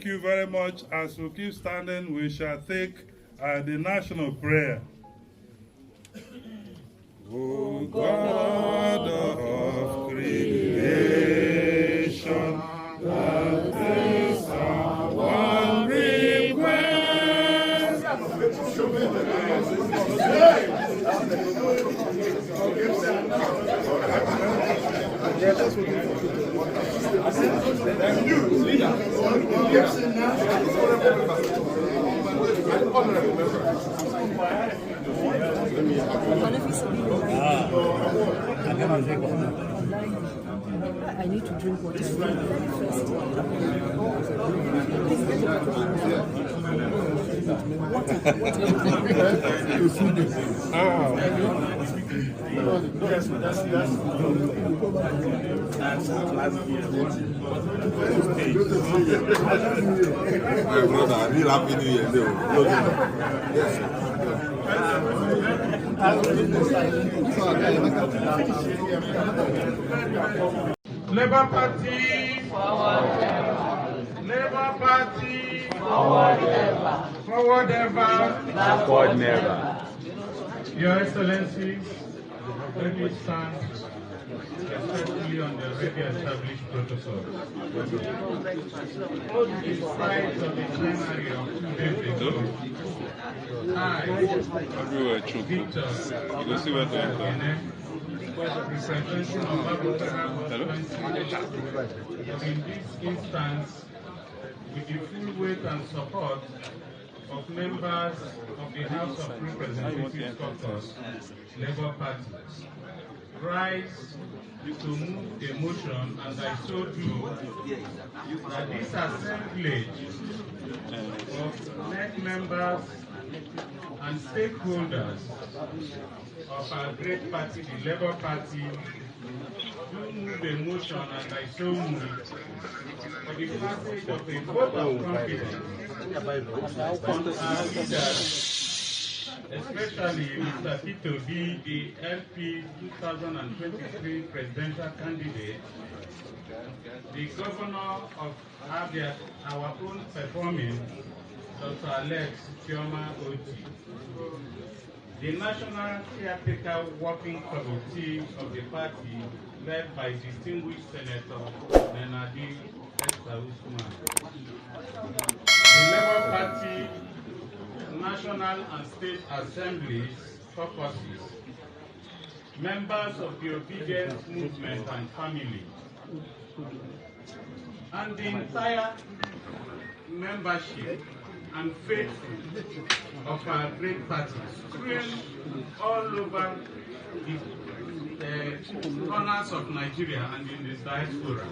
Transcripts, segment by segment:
Thank you very much. As we keep standing, we shall take the national prayer. O God of creation, that is our one request. I need to drink water first. My brother, I need happy new year. Yes. Labour Party forward ever. Labour Party forward ever. Forward ever. Backward never. Your Excellencies, let me stand especially on the already established protocol. In spite of the plenary of 2 days ago, I, Victor, representing of in this instance, with the full weight and support of members of the House of Representatives Caucus, Labour Party, rise to move a motion, and I so do, that this assemblage of NEC members and stakeholders of our great party, the Labour Party, do move a motion, and I so move, for the passage of a vote of confidence on our leaders, especially Mr. Tito B, the LP 2023 presidential candidate, the governor of Abia, our own performing, Dr. Alex Chioma Otti, the National Caretaker Working Committee of the party, led by distinguished Senator Nenadi, Usman, the Labour Party National and State Assemblies, caucuses, members of the Obedience Movement and family, and the entire membership and faithful of our great parties, spread all over the corners of Nigeria and in the diaspora,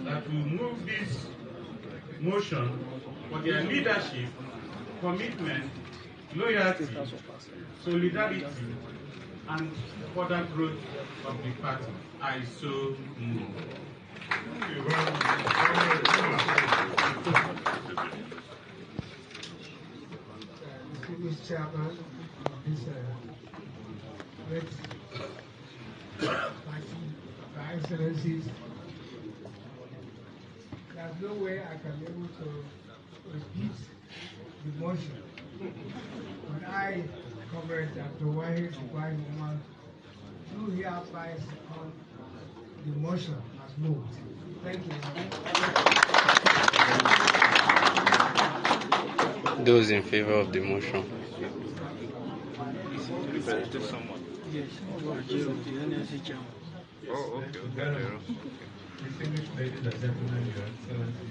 that will move this motion for their leadership, commitment, loyalty, solidarity, and further growth of the party. I so move. Thank you very much. Distinguished chairman of this great party, Your Excellencies, there's no way I can be able to repeat the motion. When I, Comrade Dr. Wahid Woman, do hereby second the motion as moved. Thank you. Those in favor of the motion. Someone. Yes. Oh, okay. Distinguished ladies and gentlemen, Your Excellency,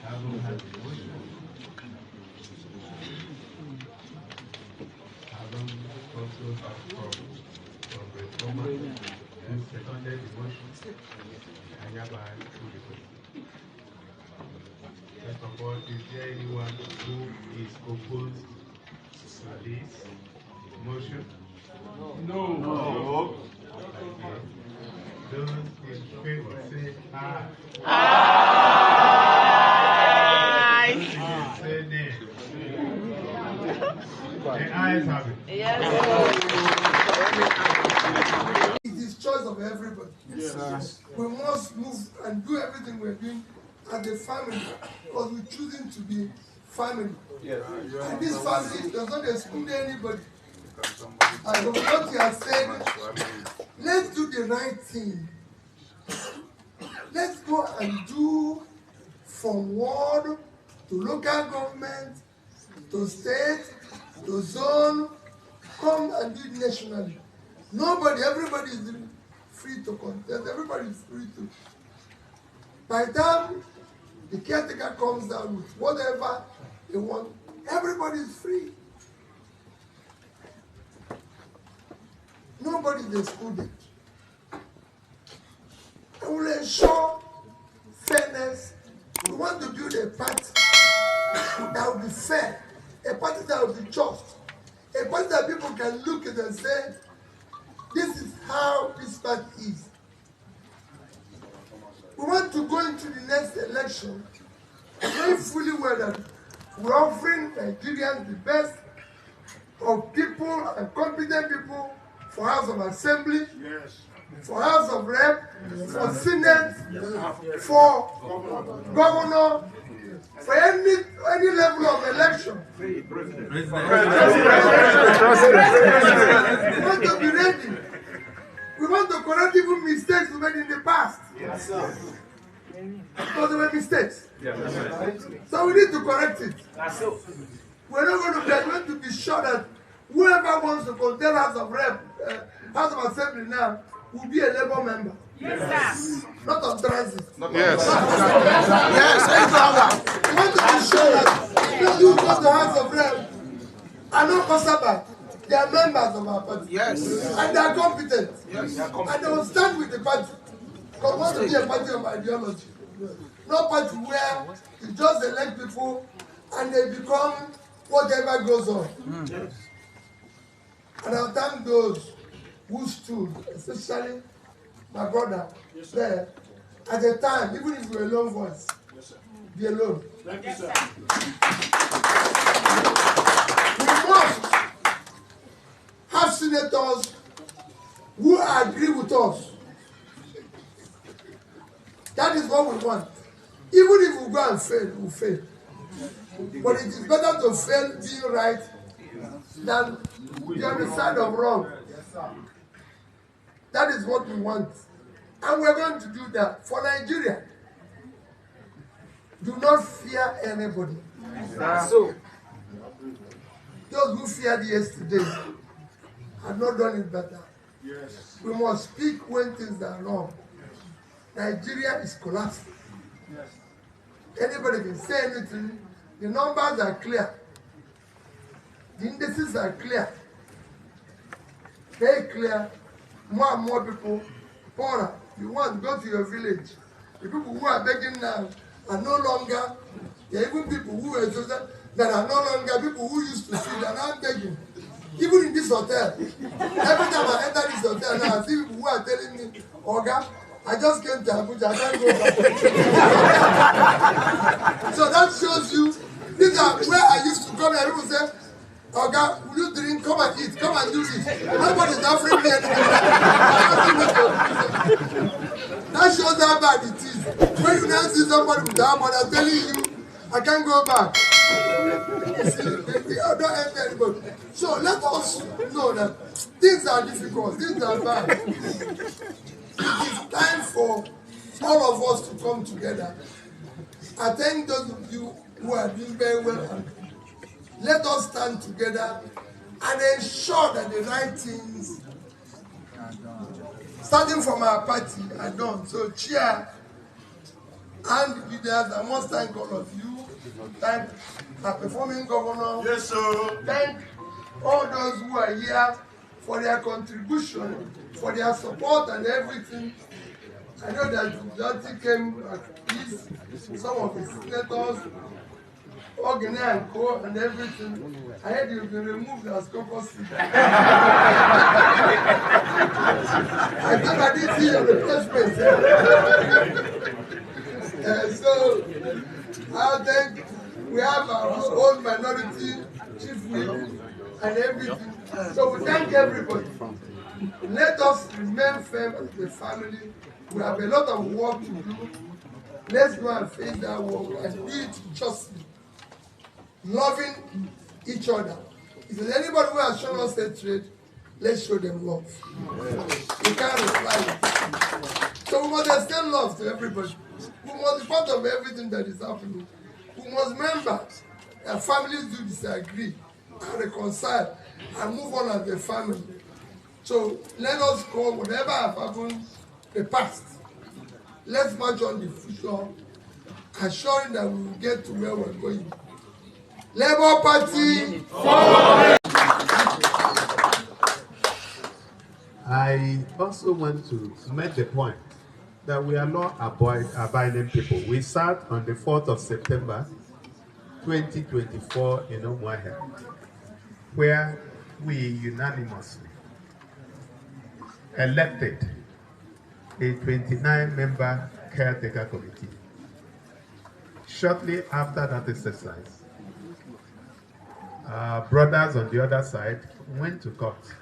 I will have the motion. I will also have from the former who seconded the motion. I hereby approve the motion. First of all, is there anyone who is opposed to this motion? No. Okay. Those in favor say aye. Aye. Say nay. The ayes have it. Yes. It is choice of everybody. Yes. We must move and do everything we're doing as a family because we're choosing to be family. Yes. And this family does not exclude anybody. And what you are saying, let's do the right thing. Let's go and do from ward to local government, to state, to zone, come and do it nationally. Everybody is free to contest, everybody is free to. By the time the caretaker comes down with whatever they want, everybody is free. Nobody is excluded. And we'll ensure fairness. We want to build a party that will be fair, a party that will be just, a party that people can look at and say, this is how this party is. We want to go into the next election knowing fully well that we're offering Nigerians the best of people and competent people for House of Assembly, yes, for House of Rep, yes, for Senate, yes, for Governor, for any level of election. We want to be ready. We want to correct even mistakes we made in the past. Yes, sir. Because there were mistakes. Yes. So we need to correct it. We're not going to be sure that whoever wants to contest House of Rep, House of Assembly now, will be a Labour member. Yes, sir. Not on transit. Yes. Yes. We want to be sure that those who go to House of Rep are not conservative. They are members of our party. Yes. And they are competent. Yes. And they will stand with the party. Because we want to be a party of ideology. No party where you just elect people and they become whatever goes on. Yes. And I'll thank those who stood, especially my brother, yes, there. At the time, even if you're a lone voice, yes, sir, be alone. Thank you, sir. We must have senators who agree with us. That is what we want. Even if we go and fail, we'll fail. But it is better to fail being right than be on the side of wrong. That is what we want. And we're going to do that. For Nigeria, do not fear anybody. So, those who feared yesterday have not done it better. Yes. We must speak when things are wrong. Nigeria is collapsing. Yes. Anybody can say anything. The numbers are clear. The indices are clear. Very clear. More and more people, poorer. You want to go to your village. The people who are begging now are no longer, there are even people who are that are no longer people who used to feed and are begging. Even in this hotel. Every time I enter this hotel now, I see people who are telling me, Oga, I just came to Abuja, I can't go back. So that shows you, these are where I used to come and people say, Oga, will you drink? Come and eat, come and do this. Nobody's offering me anything. That shows how bad it is. When you now see somebody with that money telling you, I can't go back. You see, they don't enter anybody. So let us know that things are difficult, things are bad. It is time for all of us to come together. I thank those of you who are doing very well. And let us stand together and ensure that the right things, starting from our party, are done. So, Chair and leaders, I must thank all of you. Thank our performing governor. Yes, sir. Thank all those who are here for their contribution, for their support and everything. I know that Datti came at least, some of his senators, Ogene and Co. and everything. I heard you've been removed as caucus leader. I think I did see your replacement. So, I think we have our own minority chief whip and everything. So we thank everybody. Let us remain firm as a family. We have a lot of work to do. Let's go and face that war and do it justly, loving each other. If there's anybody who has shown us hatred, let's show them love. We can't reply. So we must extend love to everybody. We must be part of everything that is happening. We must remember that families do disagree and reconcile and move on as a family. So let us call whatever has happened in the past. Let's march on the future, assuring that we will get to where we're going. Labour Party forward! I also want to make the point that we are law-abiding people. We sat on the 4th of September 2024 in Umuahia, where we unanimously elected a 29-member caretaker committee. Shortly after that exercise, our brothers on the other side went to court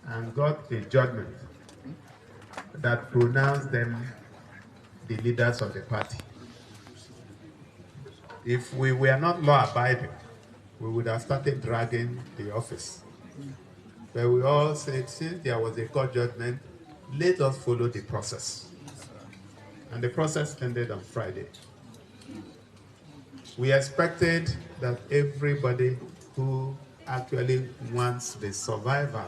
and got a judgment that pronounced them the leaders of the party. If we were not law-abiding, we would have started dragging the office. But we all said, since there was a court judgment, let us follow the process. And the process ended on Friday. We expected that everybody who actually wants the survival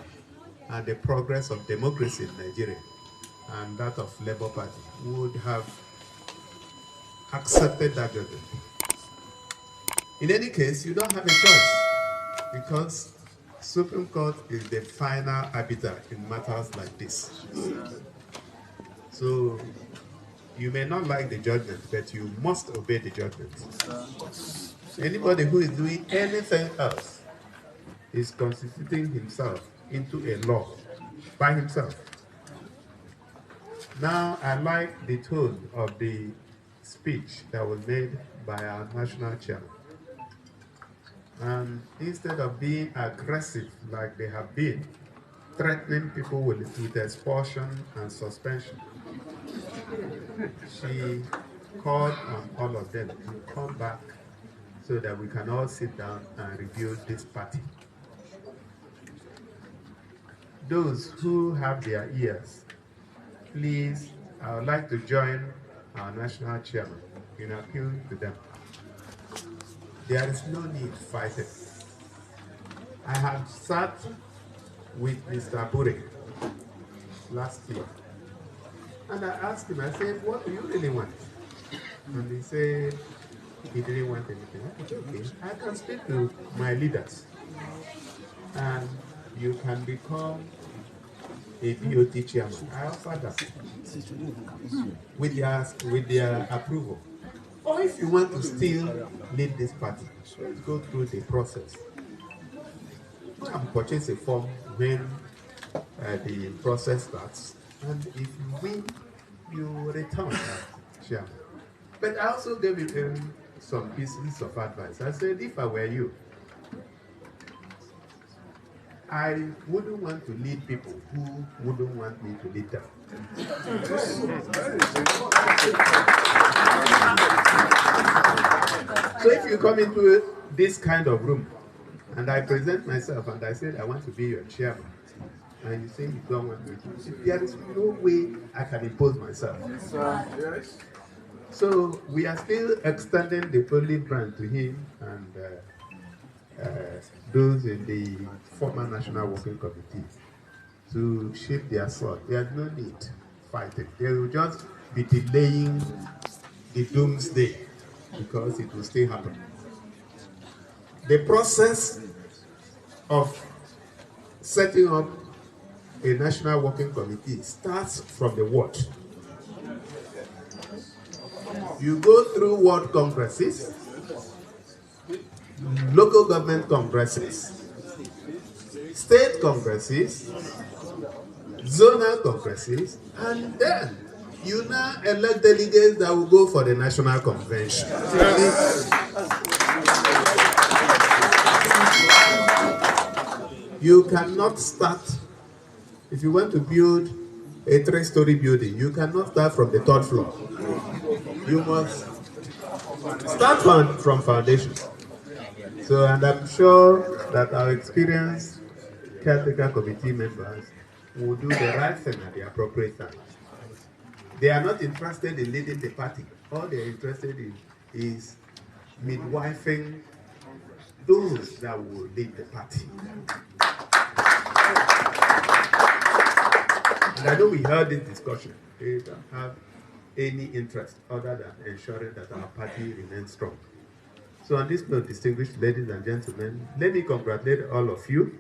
and the progress of democracy in Nigeria and that of Labour Party would have accepted that judgment. In any case, you don't have a choice because Supreme Court is the final arbiter in matters like this. So you may not like the judgment, but you must obey the judgment. Anybody who is doing anything else is constituting himself into a law by himself. Now, I like the tone of the speech that was made by our national chairman. And instead of being aggressive like they have been, threatening people with expulsion and suspension, she called on all of them to come back so that we can all sit down and review this party. Those who have their ears, please, I would like to join our national chairman in appealing to them. There is no need fighting. I have sat with Mr. Bure last year, and I asked him, I said, what do you really want? And he said, he didn't want anything. I said, okay, I can speak to my leaders, and you can become a BOT chairman. I offered that with their approval. Or if you want to still lead this party, let's go through the process. Go and purchase a form when the process starts, and if you win, you return as chairman. But I also gave him some pieces of advice. I said, if I were you, I wouldn't want to lead people who wouldn't want me to lead them. So if you come into this kind of room and I present myself and I said I want to be your chairman, and you say you don't want me to, there is no way I can impose myself. So we are still extending the olive branch to him and those in the former National Working Committee to shape their sword. There's no need fighting. They will just be delaying the doomsday because it will still happen. The process of setting up a National Working Committee starts from the ward. You go through ward congresses, local government congresses, state congresses, zonal congresses, and then you now elect delegates that will go for the national convention. You cannot start, if you want to build a 3-story building, you cannot start from the 3rd floor. You must start from foundation. So, and I'm sure that our experienced caretaker committee members will do the right thing at the appropriate time. They are not interested in leading the party. All they are interested in is midwifing those that will lead the party. And I know we heard this discussion. They don't have any interest other than ensuring that our party remains strong. So on this note, distinguished ladies and gentlemen, let me congratulate all of you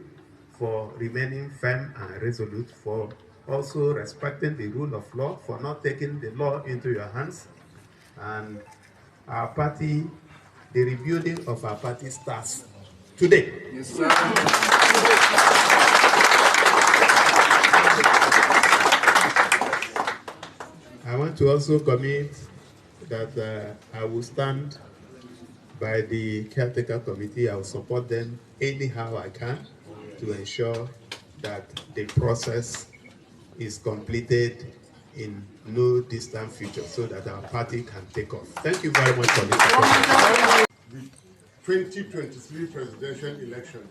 for remaining firm and resolute, for also respecting the rule of law, for not taking the law into your hands. And our party, the rebuilding of our party starts today. Yes, sir. I want to also commit that I will stand by the caretaker committee. I will support them anyhow I can to ensure that the process is completed in no distant future so that our party can take off. Thank you very much for this support. The 2023 presidential election,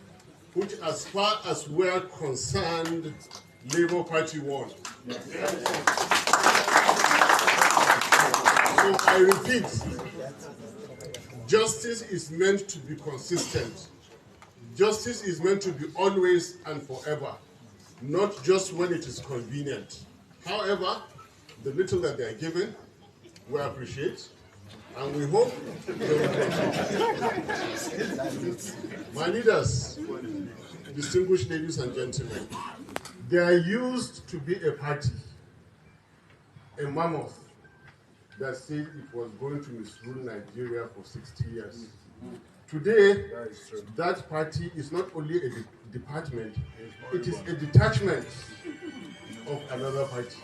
which as far as we're concerned, Labour Party won. So I repeat, justice is meant to be consistent. Justice is meant to be always and forever, not just when it is convenient. However, the little that they are given, we appreciate, and we hope they will. My leaders, distinguished ladies and gentlemen, they are used to be a party, a mammoth, that said it was going to misrule Nigeria for 60 years. Today, that party is not only a department, it is a detachment of another party.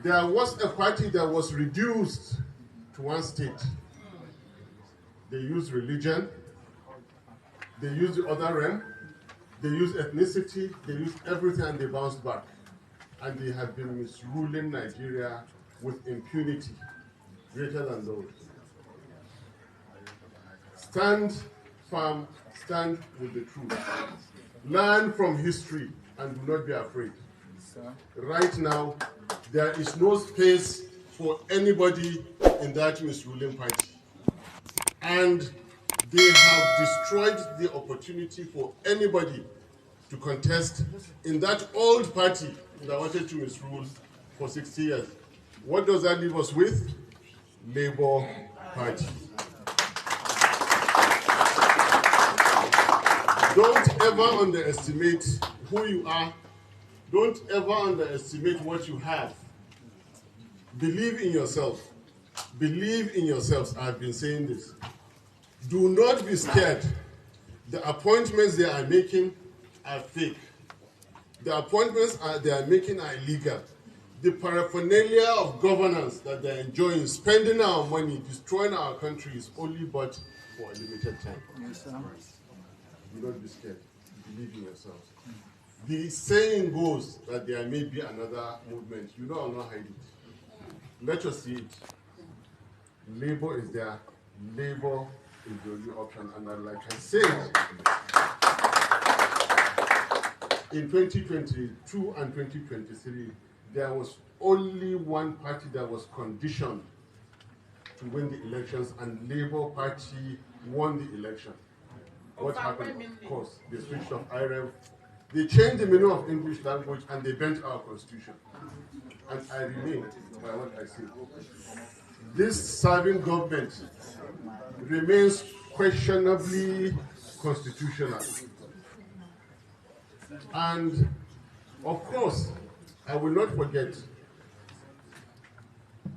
There was a party that was reduced to one state. They used religion, they used the other realm, they used ethnicity, they used everything, and they bounced back. And they have been misruling Nigeria with impunity greater than those. Stand firm, stand with the truth. Learn from history and do not be afraid. Right now, there is no space for anybody in that misruling party. And they have destroyed the opportunity for anybody to contest in that old party that wanted to misrule for 60 years. What does that leave us with? Labour Party. Don't ever underestimate who you are. Don't ever underestimate what you have. Believe in yourself. Believe in yourselves. I've been saying this. Do not be scared. The appointments they are making are fake. The appointments they are making are illegal. The paraphernalia of governance that they're enjoying, spending our money, destroying our country is only but for a limited time. Yes, sir. Do not be scared. Believe in yourselves. The saying goes that there may be another movement. You know, I'll not hide it. Let us see it. Labour is there. Labour is the only option. And like I said, in 2022 and 2023, there was only one party that was conditioned to win the elections, and Labour Party won the election. What happened? Of course, they switched off IREV. They changed the meaning of English language and they bent our constitution. And I remain by what I say. This serving government remains questionably constitutional. And of course, I will not forget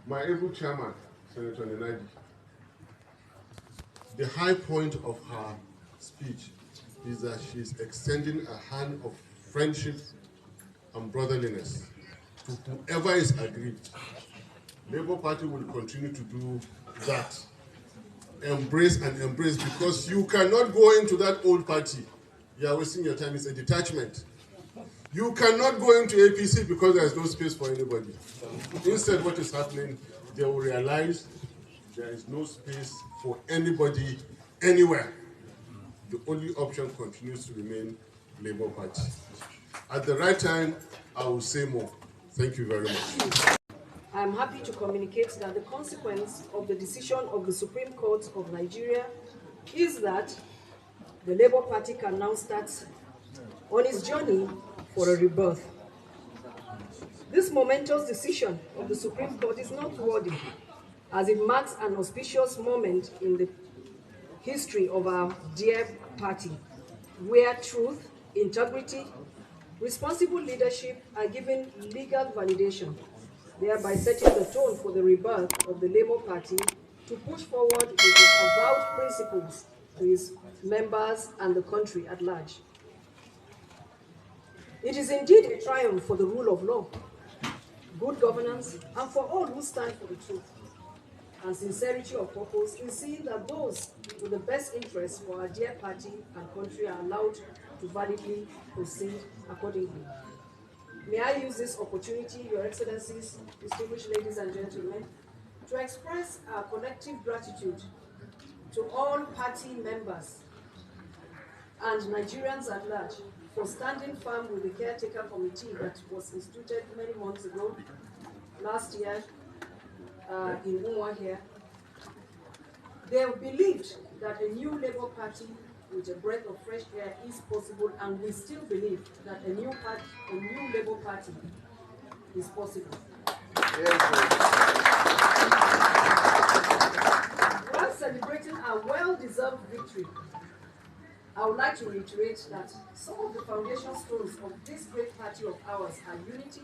my able chairman, Senator Nenadi. The high point of her speech is that she's extending a hand of friendship and brotherliness to whoever is aggrieved. Labour Party will continue to do that. Embrace and embrace, because you cannot go into that old party. You are wasting your time. It's a detachment. You cannot go into APC because there is no space for anybody. Instead, what is happening, they will realize there is no space for anybody anywhere. The only option continues to remain Labour Party. At the right time, I will say more. Thank you very much. I am happy to communicate that the consequence of the decision of the Supreme Court of Nigeria is that the Labour Party can now start on its journey for a rebirth. This momentous decision of the Supreme Court is noteworthy, as it marks an auspicious moment in the history of our dear party, where truth, integrity, responsible leadership are given legal validation, thereby setting the tone for the rebirth of the Labour Party to push forward with its avowed principles to its members and the country at large. It is indeed a triumph for the rule of law, good governance, and for all who stand for the truth and sincerity of purpose in seeing that those with the best interests for our dear party and country are allowed to validly proceed accordingly. May I use this opportunity, Your Excellencies, distinguished ladies and gentlemen, to express our collective gratitude to all party members and Nigerians at large for standing firm with the caretaker committee that was instituted many months ago, last year, in Umwa here. They believed that a new Labour Party with a breath of fresh air is possible, and we still believe that a new Labour Party is possible. While celebrating our well-deserved victory, I would like to reiterate that some of the foundation stones of this great party of ours are unity,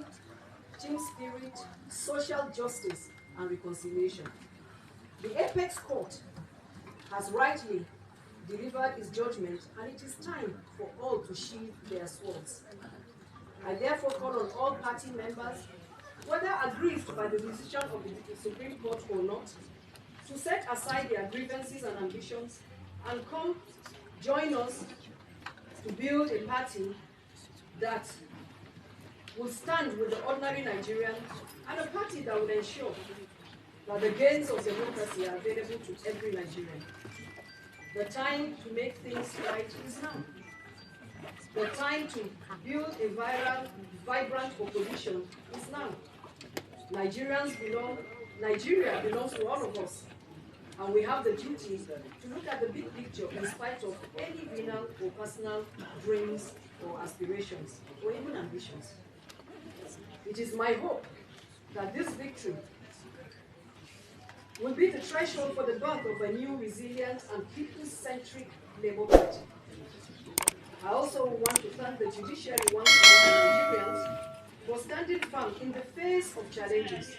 team spirit, social justice, and reconciliation. The Apex Court has rightly delivered its judgment, and it is time for all to sheathe their swords. I therefore call on all party members, whether aggrieved by the decision of the Supreme Court or not, to set aside their grievances and ambitions and come join us to build a party that will stand with the ordinary Nigerian, and a party that will ensure that the gains of democracy are available to every Nigerian. The time to make things right is now. The time to build a vibrant opposition is now. Nigeria belongs to all of us, and we have the duty to look at the big picture in spite of any venal or personal dreams or aspirations, or even ambitions. It is my hope that this victory will be the threshold for the birth of a new, resilient, and people-centric Labour Party. I also want to thank the judiciary once more and Nigerians for standing firm in the face of challenges,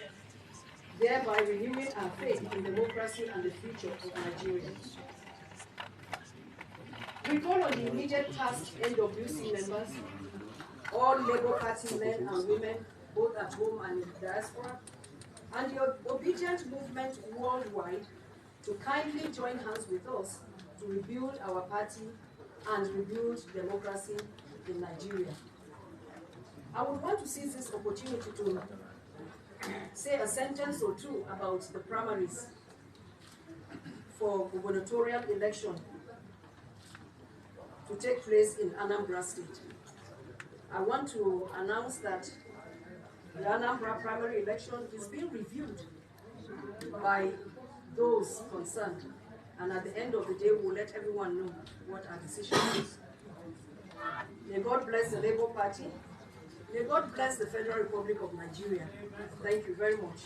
thereby renewing our faith in democracy and the future of Nigeria. We call on the immediate tasked NWC members, all Labour Party men and women, both at home and in the diaspora, and the obedient movement worldwide to kindly join hands with us to rebuild our party and rebuild democracy in Nigeria. I would want to seize this opportunity to say a sentence or two about the primaries for gubernatorial election to take place in Anambra State. I want to announce that the Anambra primary election is being reviewed by those concerned, and at the end of the day, we'll let everyone know what our decision is. May God bless the Labour Party. May God bless the Federal Republic of Nigeria. Thank you very much.